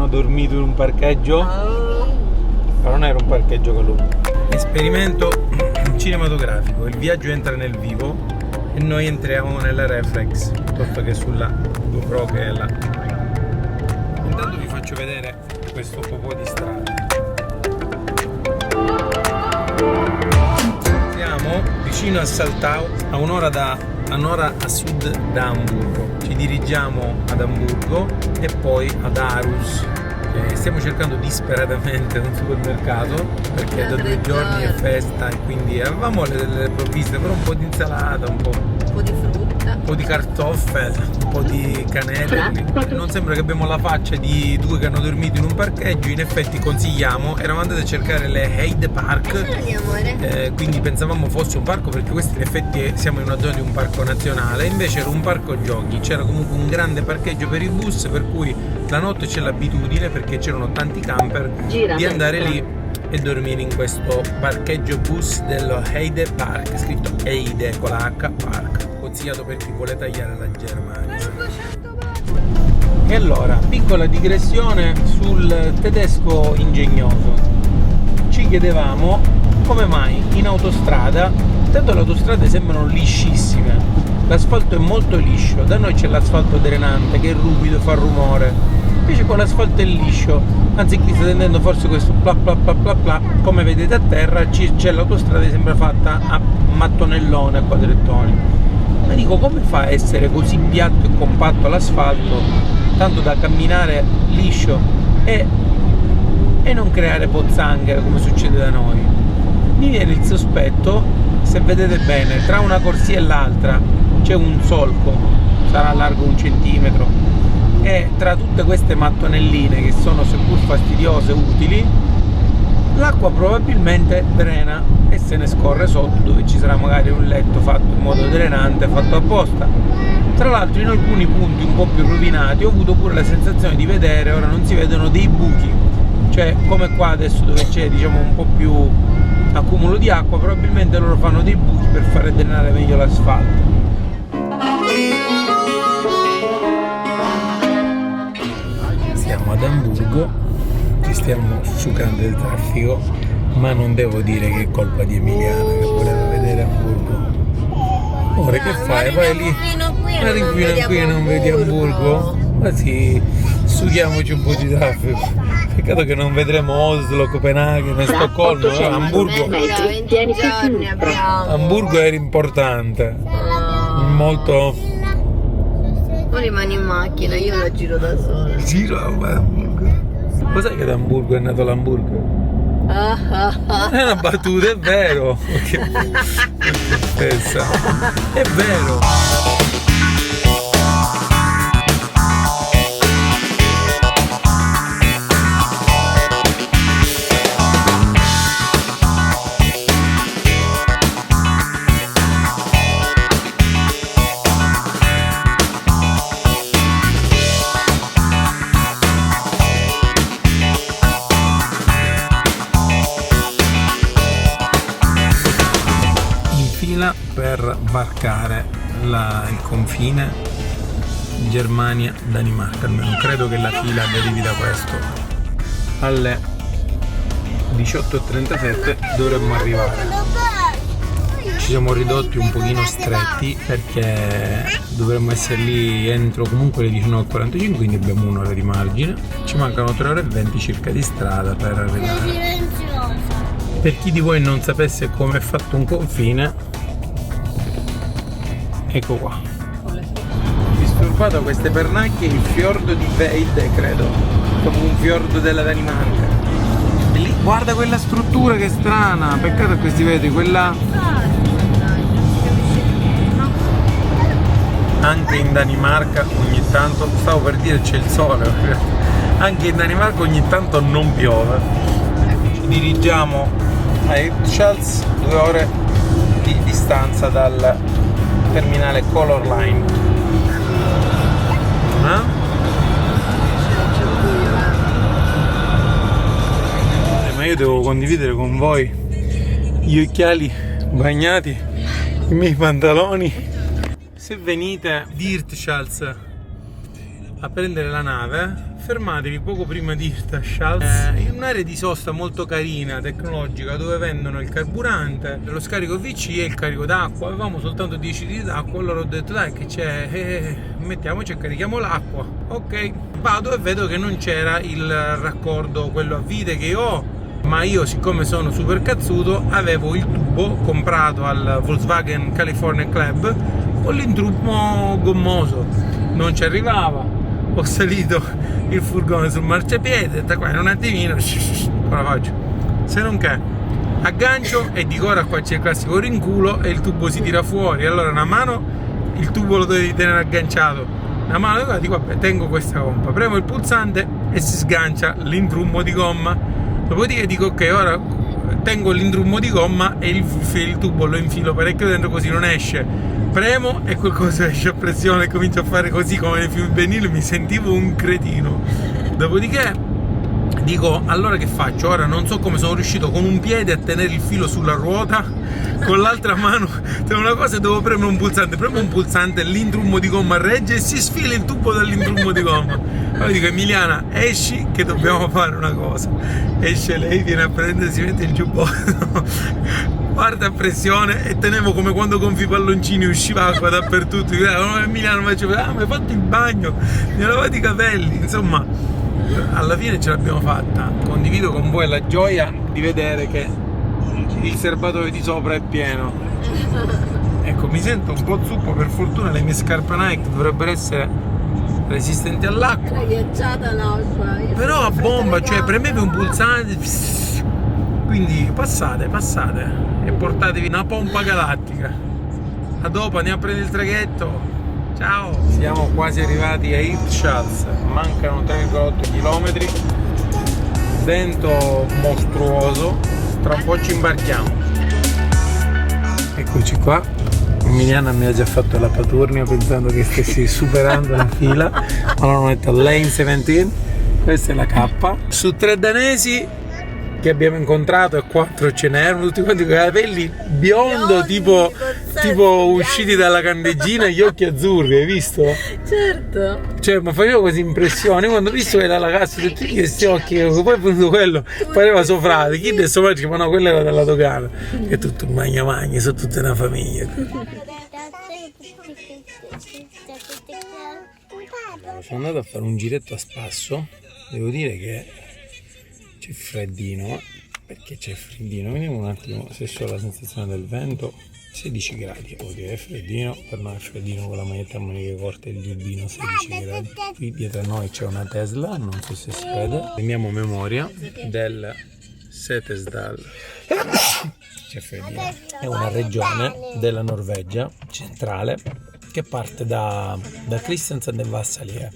Dormito in un parcheggio, ma non era un parcheggio qualunque. Esperimento cinematografico: il viaggio entra nel vivo e noi entriamo nella reflex piuttosto che sulla GoPro che è là. Intanto vi faccio vedere questo po' di strada. Siamo vicino a Saltau, a un'ora a sud da Amburgo. Ci dirigiamo ad Amburgo e poi ad Aarhus. Stiamo cercando disperatamente un supermercato perché da 2 giorni è festa e quindi avevamo delle provviste, però un po' di insalata, un po' di frutta, un po' di kartoffel, un po' di canelle. Non sembra che abbiamo la faccia di due che hanno dormito in un parcheggio. In effetti consigliamo, eravamo andati a cercare le Heide Park, quindi pensavamo fosse un parco, perché questo in effetti siamo in una zona di un parco nazionale, invece era un parco giochi. C'era comunque un grande parcheggio per i bus, per cui la notte c'è l'abitudine, perché c'erano tanti camper, di andare lì e dormire in questo parcheggio bus dello Heide Park, scritto Heide con la H Park, consigliato per chi vuole tagliare la Germania. E allora, piccola digressione sul tedesco ingegnoso. Ci chiedevamo come mai in autostrada, tanto le autostrade sembrano liscissime, l'asfalto è molto liscio, da noi c'è l'asfalto drenante che è ruvido e fa rumore, invece con l'asfalto è liscio, anzi qui sta tendendo forse questo pla pla pla pla pla, come vedete a terra c'è l'autostrada che sembra fatta a mattonellone, a quadrettoni. Ma dico, come fa a essere così piatto e compatto l'asfalto, tanto da camminare liscio e non creare pozzanghere come succede da noi? Mi viene il sospetto, se vedete bene, tra una corsia e l'altra c'è un solco, sarà largo 1 centimetro, e tra tutte queste mattonelline, che sono seppur fastidiose utili, l'acqua probabilmente drena e se ne scorre sotto, dove ci sarà magari un letto fatto in modo drenante, fatto apposta. Tra l'altro in alcuni punti un po' più rovinati ho avuto pure la sensazione di vedere, ora non si vedono, dei buchi, cioè come qua adesso dove c'è diciamo un po' più accumulo di acqua, probabilmente loro fanno dei buchi per fare drenare meglio l'asfalto. Siamo ad Amburgo, ci stiamo succando del traffico, ma non devo dire che è colpa di Emiliana che voleva vedere Amburgo. Ora che fai? Vai lì, arrivi fino qui e non vedi Amburgo? Ma sì, sughiamoci un po' di traffico. Peccato che non vedremo Oslo, Copenaghen e Stoccolma, no? Amburgo era importante, molto. Tu rimani in macchina, io la giro da sola. Giro a Amburgo. Lo sai che da Amburgo è nato l'hamburger? È una battuta, è vero. Che tristezza. È vero. Per varcare il confine Germania-Danimarca, almeno credo che la fila derivi da questo. Alle 18:37 dovremmo arrivare. Ci siamo ridotti un pochino stretti perché dovremmo essere lì entro comunque le 19:45, quindi abbiamo un'ora di margine. Ci mancano 3 ore e 20 circa di strada per arrivare. Per chi di voi non sapesse come è fatto un confine, ecco qua. Disturbato a queste pernacchie il fiordo di Veide, credo, come un fiordo della Danimarca. E lì, guarda quella struttura che strana, peccato che si vede quella. Anche in Danimarca ogni tanto, stavo per dire c'è il sole, anche in Danimarca ogni tanto non piove. dirigiamo a Hirtshals, 2 ore di distanza dal terminale Color Line. Ma io devo condividere con voi gli occhiali bagnati, i miei pantaloni. Se venite di Hirtshals a prendere la nave, fermatevi poco prima di Hirtshals, in un'area di sosta molto carina, tecnologica, dove vendono il carburante, lo scarico VC e il carico d'acqua. Avevamo soltanto 10 litri d'acqua, allora ho detto dai che c'è, mettiamoci e carichiamo l'acqua. Ok, vado e vedo che non c'era il raccordo, quello a vite che io ho, ma io, siccome sono super cazzuto, avevo il tubo comprato al Volkswagen California Club con l'intruppo gommoso, non ci arrivava. Ho salito il furgone sul marciapiede, ho detto qua in un attimino, ora faccio, se non che aggancio e dico ora qua c'è il classico rinculo e il tubo si tira fuori. Allora una mano il tubo lo devi tenere agganciato, una mano dico vabbè, tengo questa gomma, premo il pulsante e si sgancia l'intrummo di gomma. Dopodiché dico ok, ora tengo l'intrummo di gomma e il tubo lo infilo parecchio dentro così non esce. Premo e qualcosa esce a pressione e comincio a fare così come nei film venili, mi sentivo un cretino. Dopodiché dico allora che faccio? Ora non so come sono riuscito con un piede a tenere il filo sulla ruota, con l'altra mano c'è una cosa, devo premere un pulsante, premo un pulsante, l'intrummo di gomma regge e si sfila il tubo dall'intrummo di gomma. Allora dico Emiliana esci che dobbiamo fare una cosa. Esce lei, viene a prendere, si mette il giubbotto, parte a pressione e tenevo come quando gonfi i palloncini, usciva acqua dappertutto. Emiliano faceva mi hai fatto il bagno, mi hai lavato i capelli. Insomma, alla fine ce l'abbiamo fatta. Condivido con voi la gioia di vedere che il serbatoio di sopra è pieno. Ecco, mi sento un po' zuppo, per fortuna le mie scarpe Nike dovrebbero essere resistenti all'acqua. È ghiacciata l'acqua. Però a bomba, cioè premevi un pulsante, quindi passate e portatevi una pompa galattica. A dopo, andiamo a prendere il traghetto. Ciao! Siamo quasi arrivati a Hirtshals, mancano 3,8 km, vento mostruoso, tra un po' ci imbarchiamo. Eccoci qua, Emiliana mi ha già fatto la paturnia pensando che stessi superando la fila, ma non ho detto lane 17, questa è la K. Su 3 danesi che abbiamo incontrato e 4 ce n'erano, tutti quanti con i capelli biondo, tipo usciti dalla candeggina e gli occhi azzurri, hai visto? Certo. Cioè, ma faceva quasi impressione quando ho visto che era la cassa, ho detto questi occhi, poi è venuto quello, pareva suo frate, chi adesso faccio, ma no, quello era della dogana, che è tutto un magna, sono tutta una famiglia. Sono andato a fare un giretto a spasso, devo dire che c'è freddino, perché c'è freddino, vediamo un attimo se so la sensazione del vento. 16 gradi, oddio è freddino, per noi è freddino con la maglietta a maniche corte e il giubbino, 16 gradi. Qui dietro a noi c'è una Tesla, non so se si vede, prendiamo memoria del Setesdal, c'è freddino, è una regione della Norvegia centrale che parte da Kristiansand e va a salire.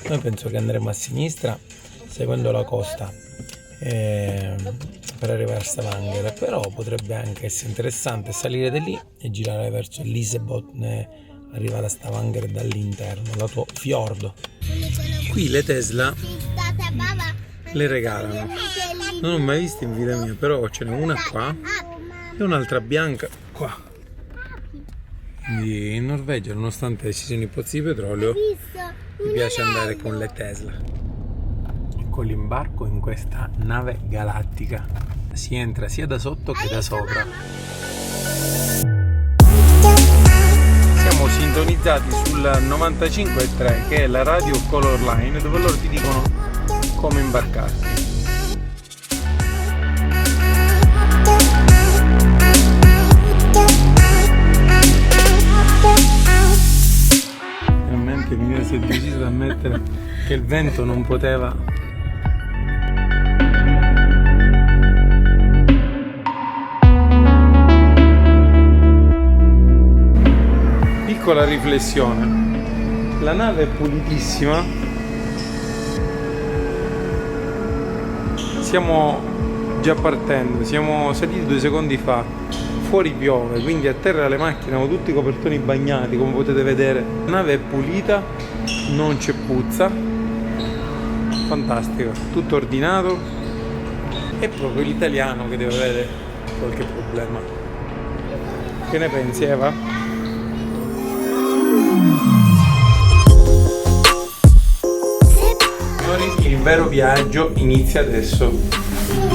Noi penso che andremo a sinistra seguendo la costa per arrivare a Stavanger, però potrebbe anche essere interessante salire da lì e girare verso Lysebotn e arrivare a Stavanger dall'interno, lato fiordo. Qui le Tesla le regalano, non ho mai visto in vita mia, però ce n'è una qua e un'altra bianca qua. Quindi in Norvegia, nonostante ci siano i pozzi di petrolio, mi piace andare con le Tesla. Con l'imbarco in questa nave galattica si entra sia da sotto che da sopra. Siamo sintonizzati sul 95.3 che è la radio Color Line, dove loro ti dicono come imbarcarti. Finalmente mi si è deciso a mettere che il vento non poteva. Piccola riflessione, la nave è pulitissima, siamo già partendo, siamo saliti 2 secondi fa, fuori piove, quindi a terra le macchine hanno tutti i copertoni bagnati, come potete vedere. La nave è pulita, non c'è puzza, fantastico, tutto ordinato. È proprio l'italiano che deve avere qualche problema. Che ne pensi, Eva? Signori, il vero viaggio inizia adesso.